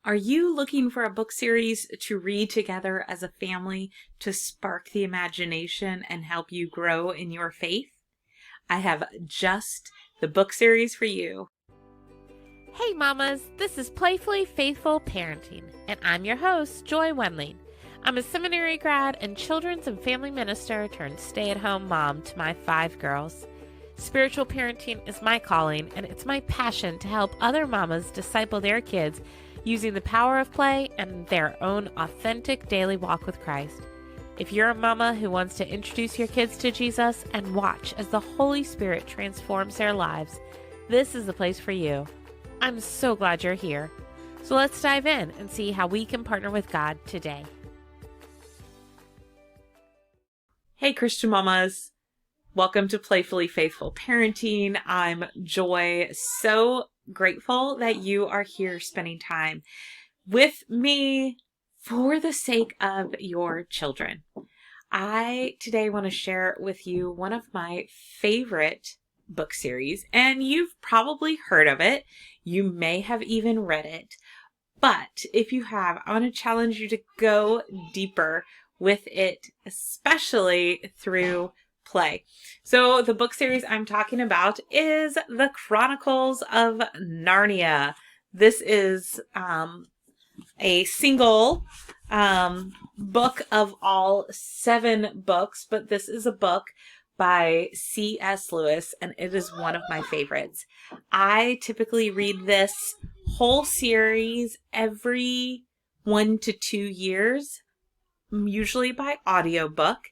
Are you looking for a book series to read together as a family to spark the imagination and help you grow in your faith? I have just the book series for you. Hey mamas, this is Playfully Faithful Parenting, and I'm your host, Joy Wendling. I'm a seminary grad and children's and family minister turned stay-at-home mom to my 5 girls. Spiritual parenting is my calling, and it's my passion to help other mamas disciple their kids using the power of play and their own authentic daily walk with Christ. If you're a mama who wants to introduce your kids to Jesus and watch as the Holy Spirit transforms their lives, this is the place for you. I'm so glad you're here. So let's dive in and see how we can partner with God today. Hey Christian mamas, welcome to Playfully Faithful Parenting. I'm Joy, so grateful that you are here spending time with me for the sake of your children. I today want to share with you one of my favorite book series, and you've probably heard of it. You may have even read it, but if you have, I want to challenge you to go deeper with it, especially through play. So the book series I'm talking about is the Chronicles of Narnia. This is a single book of all 7 books, but this is a book by C.S. Lewis, and it is one of my favorites. I typically read this whole series every 1 to 2 years, usually by audiobook,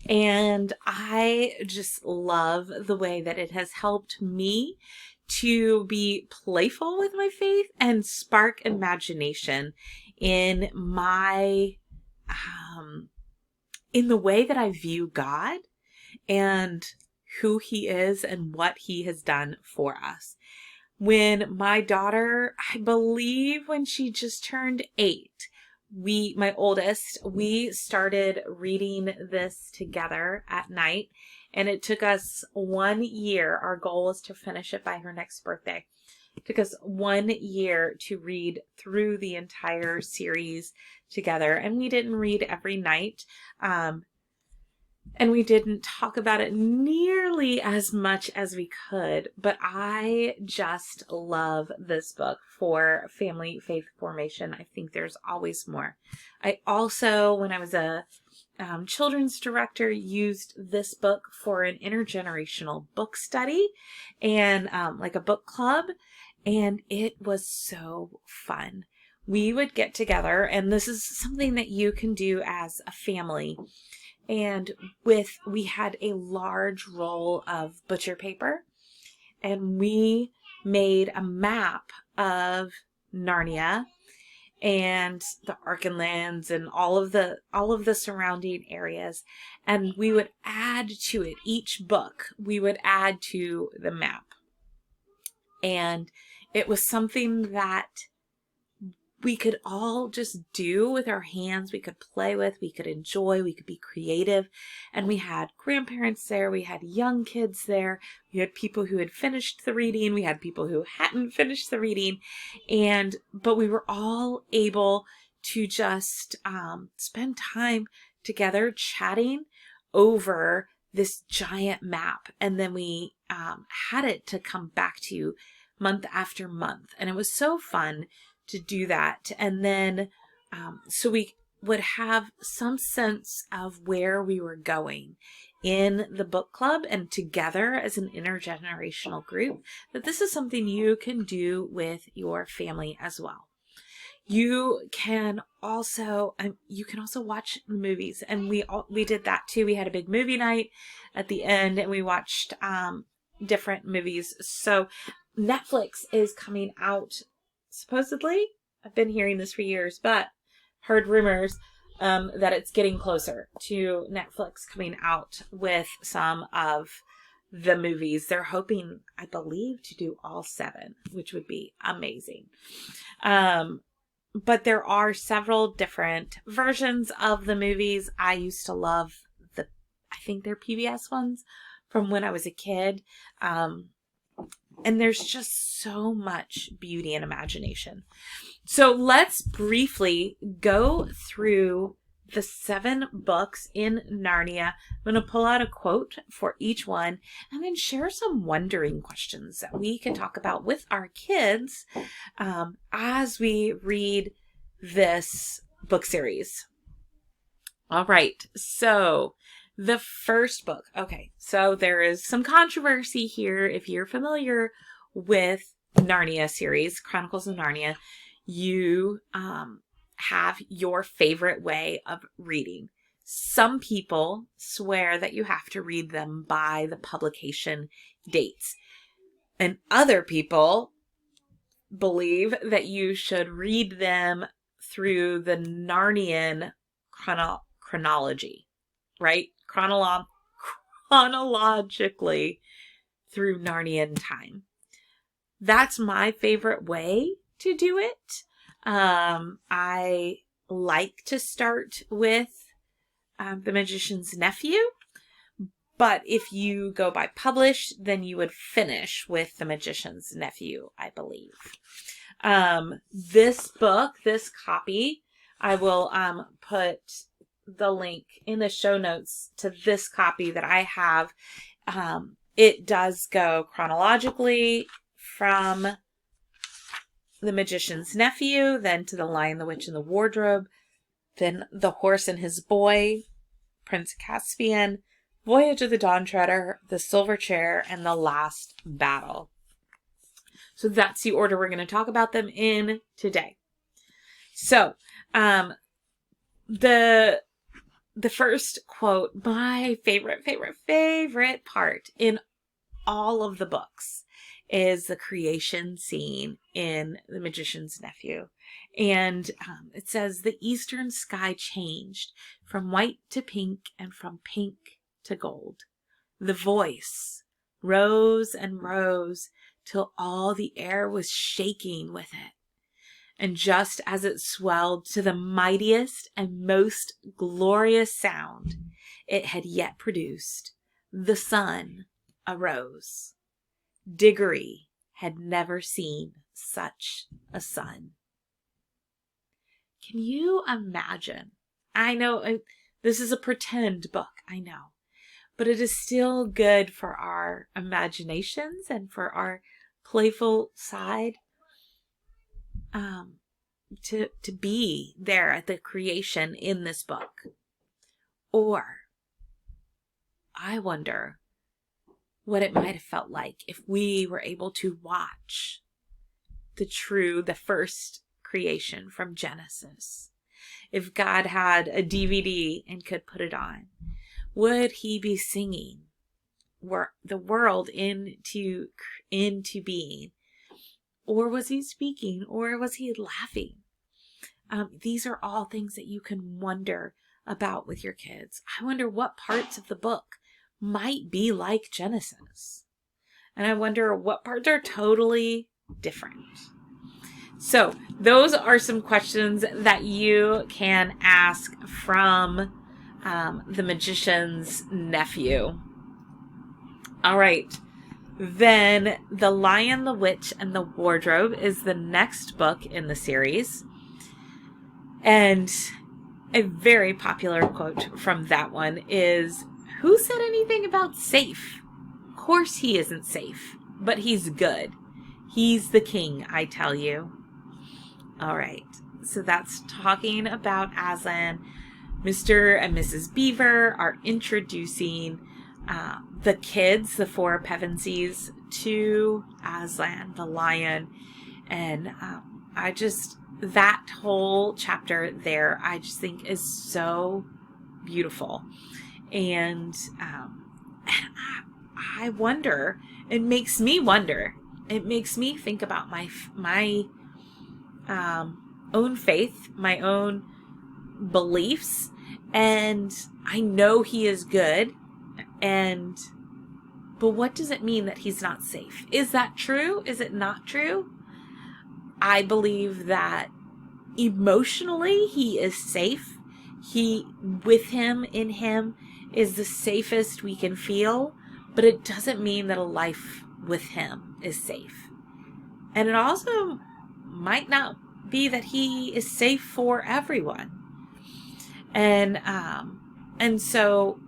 and I just love the way that it has helped me to be playful with my faith and spark imagination in my in the way that I view God and who He is and what He has done for us. When my daughter, I believe when she just turned 8, my oldest, we started reading this together at night, and it took us 1 year. Our goal was to finish it by her next birthday. It took us 1 year to read through the entire series together, and we didn't read every night. And we didn't talk about it nearly as much as we could, but I just love this book for family faith formation. I think there's always more. I also, when I was a children's director, used this book for an intergenerational book study and like a book club, and it was so fun. We would get together, and this is something that you can do as a family. And we had a large roll of butcher paper, and we made a map of Narnia and the Arkenlands and all of the surrounding areas, and we would add to it. Each book we would add to the map, and it was something that we could all just do with our hands. We could play with, we could enjoy, we could be creative. And we had grandparents there. We had young kids there. We had people who had finished the reading. We had people who hadn't finished the reading. But we were all able to just spend time together chatting over this giant map. And then we had it to come back to month after month. And it was so fun to do that. And then so we would have some sense of where we were going in the book club and together as an intergenerational group, that this is something you can do with your family as well. You can also watch the movies, and we did that too. We had a big movie night at the end, and we watched different movies. So Netflix is coming out. Supposedly, I've been hearing this for years, but heard rumors that it's getting closer to Netflix coming out with some of the movies. They're hoping, I believe, to do all 7, which would be amazing. But there are several different versions of the movies. I used to love I think they're PBS ones from when I was a kid. And there's just so much beauty and imagination. So let's briefly go through the 7 books in Narnia. I'm going to pull out a quote for each one and then share some wondering questions that we can talk about with our kids as we read this book series. All right. So the first book. Okay. So there is some controversy here. If you're familiar with Narnia series, Chronicles of Narnia, you have your favorite way of reading. Some people swear that you have to read them by the publication dates. And other people believe that you should read them through the Narnian chronology, right? Chronologically through Narnian time. That's my favorite way to do it. I like to start with The Magician's Nephew, but if you go by publish, then you would finish with The Magician's Nephew, I believe. This book, this copy, I will put the link in the show notes to this copy that I have. It does go chronologically from The Magician's Nephew, then to The Lion, the Witch, and the Wardrobe, then The Horse and His Boy, Prince Caspian, Voyage of the Dawn Treader, The Silver Chair, and The Last Battle. So that's the order we're going to talk about them in today. So, the first quote, my favorite part in all of the books is the creation scene in The Magician's Nephew. And it says, the eastern sky changed from white to pink and from pink to gold. The voice rose and rose till all the air was shaking with it. And just as it swelled to the mightiest and most glorious sound it had yet produced, the sun arose. Diggory had never seen such a sun. Can you imagine? I know this is a pretend book, I know, but it is still good for our imaginations and for our playful side. To be there at the creation in this book. Or I wonder what it might have felt like if we were able to watch the first creation from Genesis. If God had a DVD and could put it on, would he be singing the world into being? Or was he speaking? Or was he laughing? These are all things that you can wonder about with your kids. I wonder what parts of the book might be like Genesis. And I wonder what parts are totally different. So those are some questions that you can ask from The Magician's Nephew. All right. Then The Lion, the Witch, and the Wardrobe is the next book in the series. And a very popular quote from that one is, who said anything about safe? Of course he isn't safe, but he's good. He's the king, I tell you. All right. So that's talking about Aslan. Mr. and Mrs. Beaver are introducing the kids, the 4 Pevensies, to Aslan, the lion. And that whole chapter there, I just think is so beautiful. And I wonder, it makes me think about my own faith, my own beliefs. And I know he is good. But what does it mean that he's not safe? Is that true? Is it not true? I believe that emotionally he is safe. With him, is the safest we can feel, but it doesn't mean that a life with him is safe. And it also might not be that he is safe for everyone. And so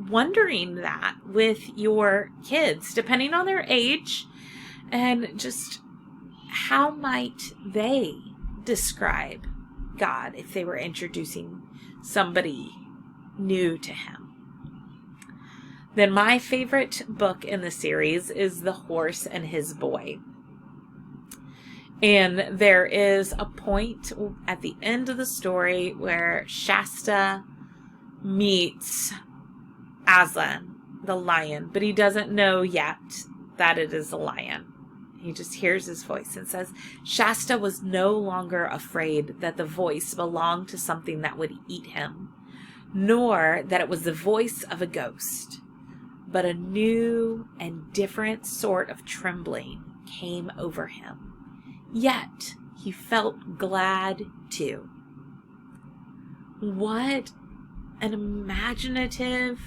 wondering that with your kids, depending on their age, and just how might they describe God if they were introducing somebody new to him. Then my favorite book in the series is The Horse and His Boy. And there is a point at the end of the story where Shasta meets Aslan, the lion, but he doesn't know yet that it is a lion. He just hears his voice and says, Shasta was no longer afraid that the voice belonged to something that would eat him, nor that it was the voice of a ghost, but a new and different sort of trembling came over him. Yet he felt glad too. What an imaginative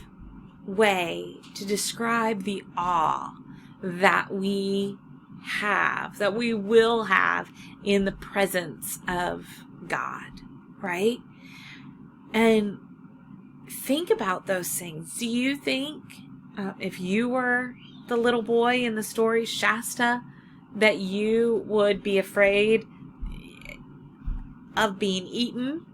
way to describe the awe that we have, that we will have in the presence of God, right? And think about those things. Do you think if you were the little boy in the story, Shasta, that you would be afraid of being eaten?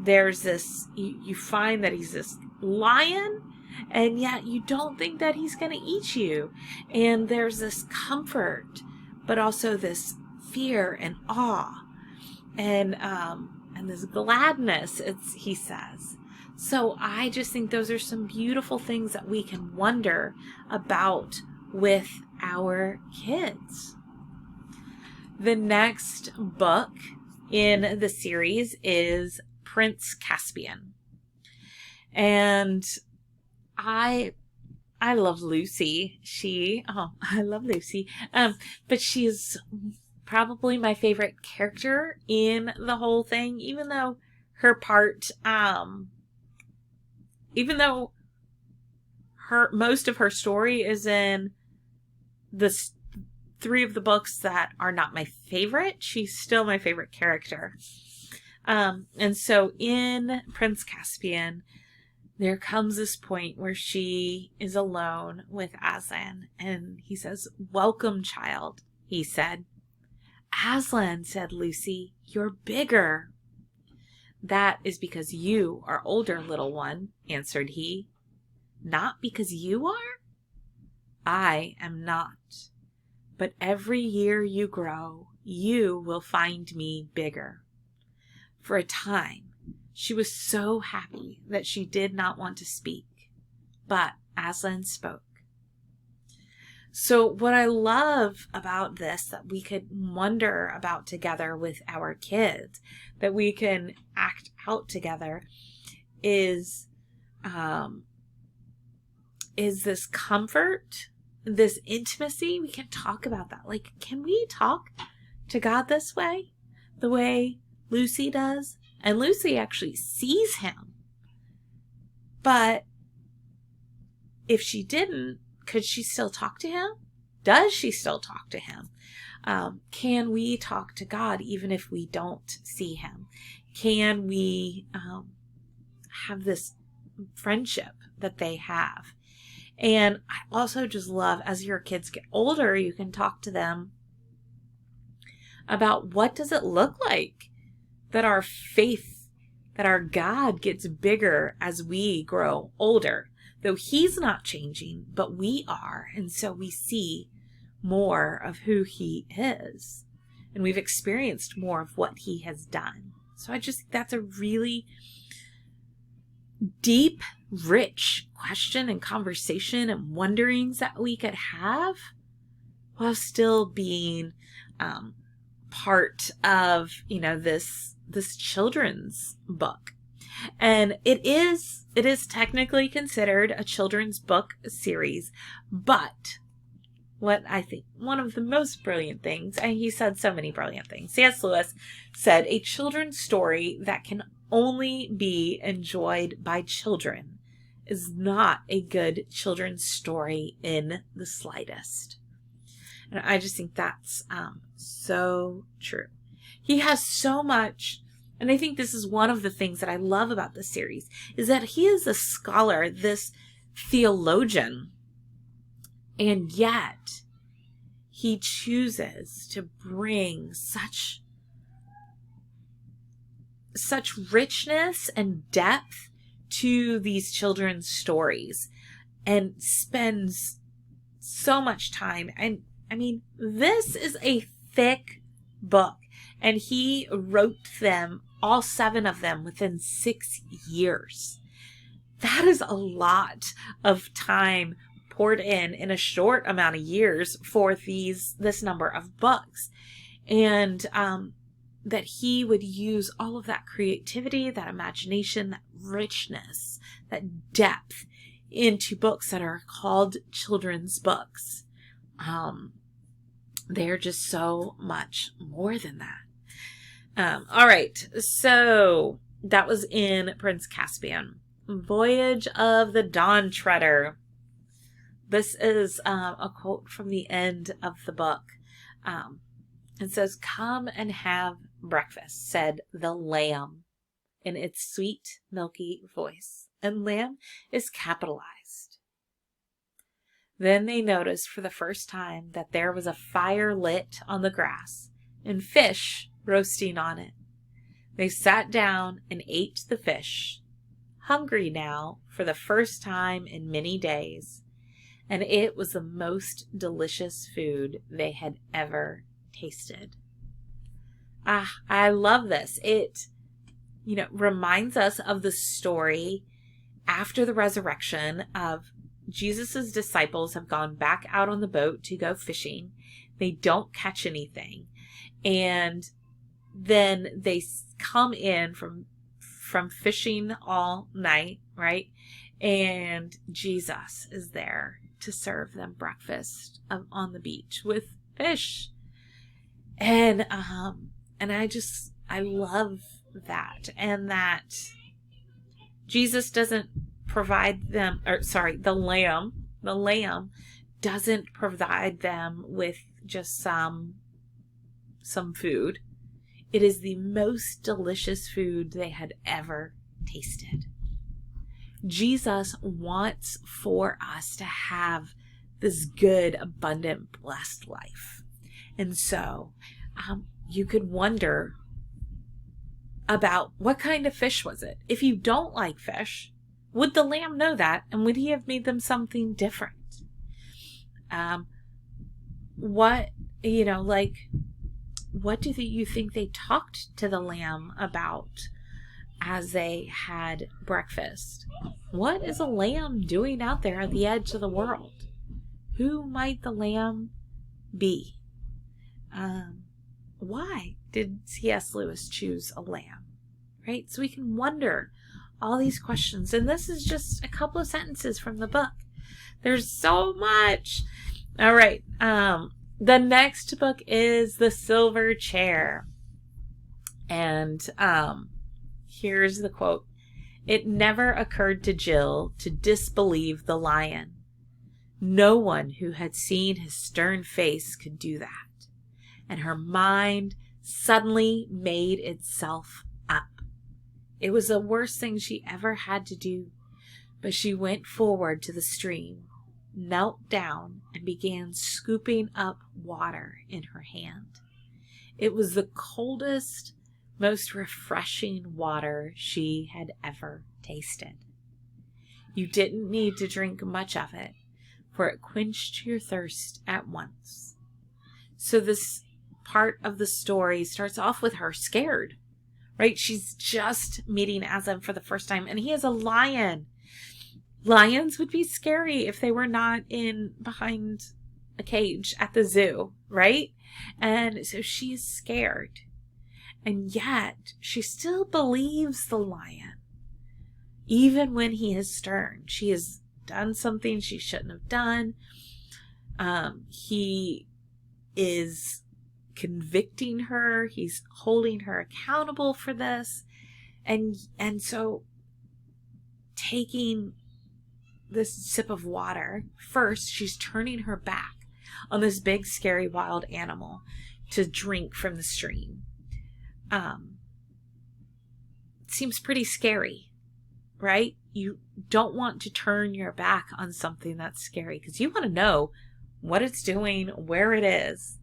There's this, you find that he's this lion, and yet you don't think that he's going to eat you. And there's this comfort, but also this fear and awe, and this gladness, he says. So I just think those are some beautiful things that we can wonder about with our kids. The next book in the series is Prince Caspian. And I love Lucy. I love Lucy. But she's probably my favorite character in the whole thing, even though her part, even though most of her story is in the three of the books that are not my favorite, she's still my favorite character. And so in Prince Caspian, there comes this point where she is alone with Aslan, and he says, "Welcome, child," he said. "Aslan," said Lucy, "you're bigger." "That is because you are older, little one," answered he. "Not because you are?" "I am not. But every year you grow, you will find me bigger." For a time, she was so happy that she did not want to speak, but Aslan spoke. So what I love about this, that we could wonder about together with our kids, that we can act out together, is this comfort, this intimacy. We can talk about that. Like, can we talk to God this way? The way Lucy does? And Lucy actually sees him. But if she didn't, could she still talk to him? Does she still talk to him? Can we talk to God even if we don't see him? Can we have this friendship that they have? And I also just love, as your kids get older, you can talk to them about what does it look like that our faith, that our God gets bigger as we grow older. Though he's not changing, but we are. And so we see more of who he is. And we've experienced more of what he has done. So I just think that's a really deep, rich question and conversation and wonderings that we could have while still being part of, this children's book. And it is technically considered a children's book series, but what I think one of the most brilliant things, and he said so many brilliant things, C.S. Lewis said, a children's story that can only be enjoyed by children is not a good children's story in the slightest. And I just think that's so true. He has so much, and I think this is one of the things that I love about this series, is that he is a scholar, this theologian, and yet he chooses to bring such richness and depth to these children's stories and spends so much time. And I mean, this is a thick book, and he wrote them, all 7 of them, within 6 years. That is a lot of time poured in a short amount of years for this number of books. And that he would use all of that creativity, that imagination, that richness, that depth into books that are called children's books. They're just so much more than that. All right. So that was in Prince Caspian. Voyage of the Dawn Treader. This is a quote from the end of the book. It says, "Come and have breakfast," said the lamb in its sweet, milky voice. And lamb is capitalized. Then they noticed for the first time that there was a fire lit on the grass and fish roasting on it. They sat down and ate the fish, hungry now for the first time in many days, and it was the most delicious food they had ever tasted. I love this. It, reminds us of the story after the resurrection of Jesus's disciples have gone back out on the boat to go fishing. They don't catch anything. And then they come in from fishing all night, right? And Jesus is there to serve them breakfast on the beach with fish. And I love that. And that Jesus doesn't provide them, the lamb doesn't provide them with just some food. It is the most delicious food they had ever tasted. Jesus wants for us to have this good, abundant, blessed life. And so you could wonder about what kind of fish was it? If you don't like fish, would the lamb know that? And would he have made them something different? What do you think they talked to the lamb about as they had breakfast? What is a lamb doing out there at the edge of the world? Who might the lamb be? Why did C.S. Lewis choose a lamb? Right? So we can wonder all these questions. And this is just a couple of sentences from the book. There's so much. All right. The next book is The Silver Chair. And here's the quote. "It never occurred to Jill to disbelieve the lion. No one who had seen his stern face could do that. And her mind suddenly made itself up. It was the worst thing she ever had to do, but she went forward to the stream, knelt down, and began scooping up water in her hand. It was the coldest, most refreshing water she had ever tasted. You didn't need to drink much of it, for it quenched your thirst at once." So this part of the story starts off with her scared, right? She's just meeting Azam for the first time, and he is a lion. Lions would be scary if they were not behind a cage at the zoo, right? And so she's scared. And yet she still believes the lion. Even when he is stern, she has done something she shouldn't have done. He is convicting her. He's holding her accountable for this. And so taking this sip of water, first she's turning her back on this big, scary, wild animal to drink from the stream. It seems pretty scary, right? You don't want to turn your back on something that's scary because you want to know what it's doing, where it is.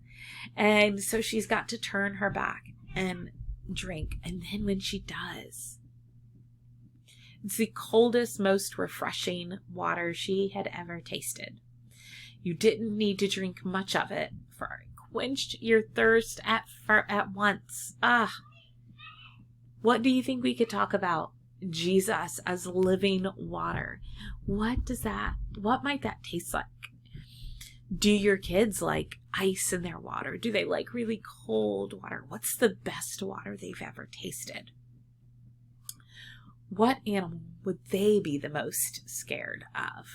And so she's got to turn her back and drink. And then when she does, it's the coldest, most refreshing water she had ever tasted. You didn't need to drink much of it, for it quenched your thirst at once. What do you think we could talk about Jesus as living water? What might that taste like? Do your kids like ice in their water? Do they like really cold water? What's the best water they've ever tasted? What animal would they be the most scared of?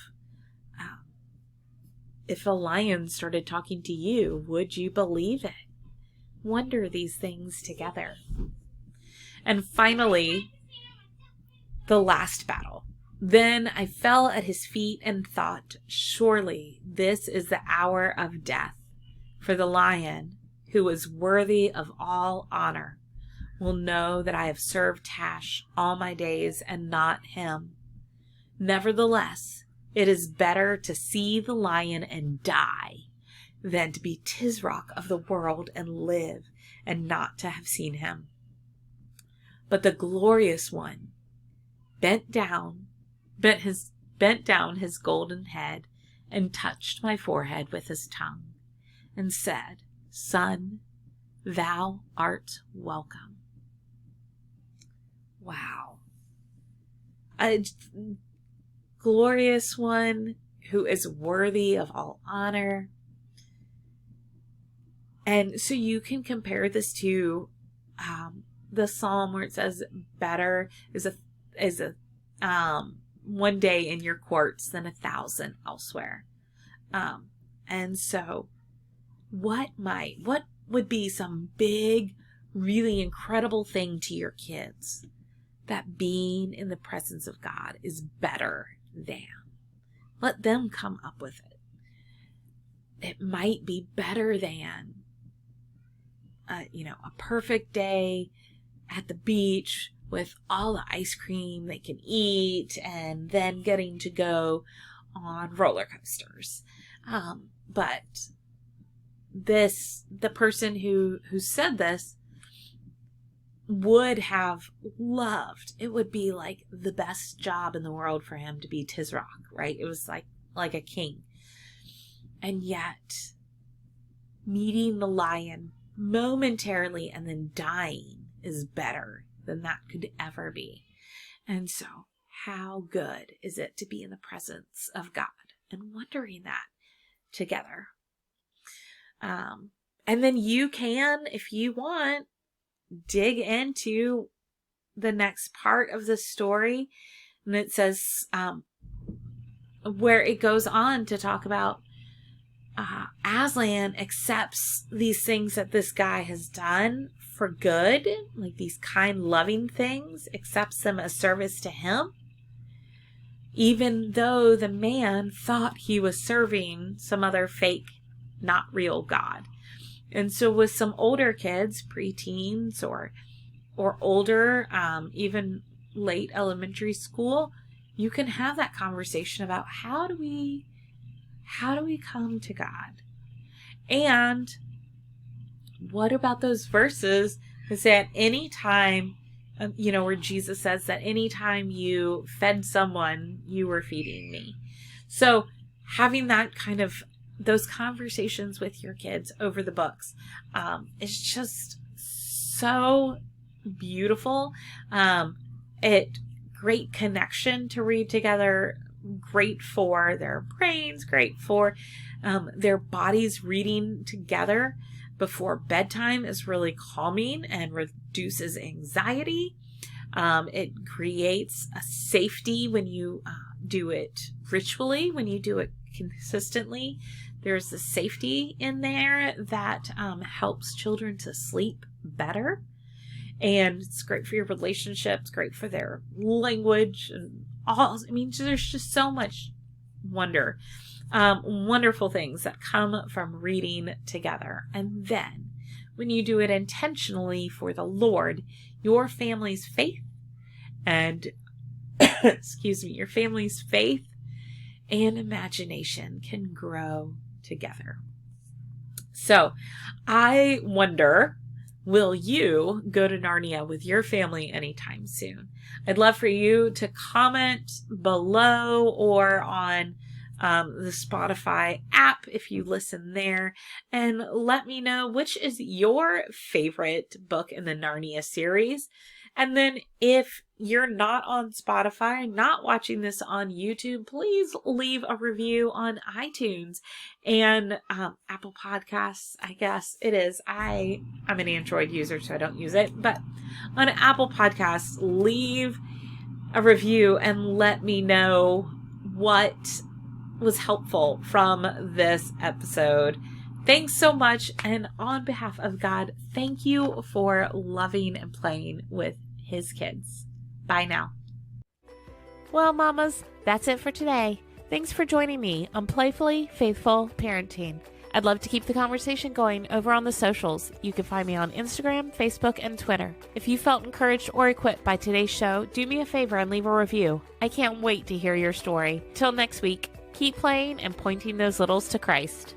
If a lion started talking to you, would you believe it? Wonder these things together. And finally, the last battle. Then I fell at his feet and thought, surely this is the hour of death. For the lion, who is worthy of all honor, will know that I have served Tash all my days and not him. Nevertheless, it is better to see the lion and die than to be Tisroc of the world and live and not to have seen him. But the glorious one bent down his golden head and touched my forehead with his tongue and said, Son, thou art welcome. Wow. A glorious one who is worthy of all honor. And so you can compare this to the psalm where it says better is a one day in your courts than 1,000 elsewhere. And so what would be some big, really incredible thing to your kids that being in the presence of God is better than? Let them come up with it. It might be better than, a perfect day at the beach with all the ice cream they can eat and then getting to go on roller coasters. But the person who said this would have loved, it would be like the best job in the world for him to be Tisroc, right? It was like a king. And yet, meeting the lion momentarily and then dying is better than that could ever be. And so, how good is it to be in the presence of God and wondering that together? And then you can, if you want, dig into the next part of the story. And it says, where it goes on to talk about Aslan accepts these things that this guy has done for good, like these kind, loving things, accepts them as service to him, even though the man thought he was serving some other fake, not real God. And so with some older kids, preteens or older, even late elementary school, you can have that conversation about how do we come to God? And what about those verses that say at any time, where Jesus says that anytime you fed someone, you were feeding me. So having that kind of those conversations with your kids over the books is just so beautiful. Great connection to read together, great for their brains, great for their bodies. Reading together before bedtime is really calming and reduces anxiety. It creates a safety when you do it ritually, when you do it consistently. There's a safety in there that helps children to sleep better. And it's great for your relationships, great for their language and all. I mean, there's just so much wonder. Wonderful things that come from reading together. And then when you do it intentionally for the Lord, your family's faith and your family's faith and imagination can grow together. So I wonder, will you go to Narnia with your family anytime soon? I'd love for you to comment below or on the Spotify app if you listen there, and let me know which is your favorite book in the Narnia series. And then if you're not on Spotify, not watching this on YouTube, please leave a review on iTunes and Apple Podcasts, I guess it is. I'm an Android user, so I don't use it. But on Apple Podcasts, leave a review and let me know what was helpful from this episode. Thanks so much. And on behalf of God, thank you for loving and playing with his kids. Bye now. Well, mamas, that's it for today. Thanks for joining me on Playfully Faithful Parenting. I'd love to keep the conversation going over on the socials. You can find me on Instagram, Facebook, and Twitter. If you felt encouraged or equipped by today's show, do me a favor and leave a review. I can't wait to hear your story. Till next week, keep playing and pointing those littles to Christ.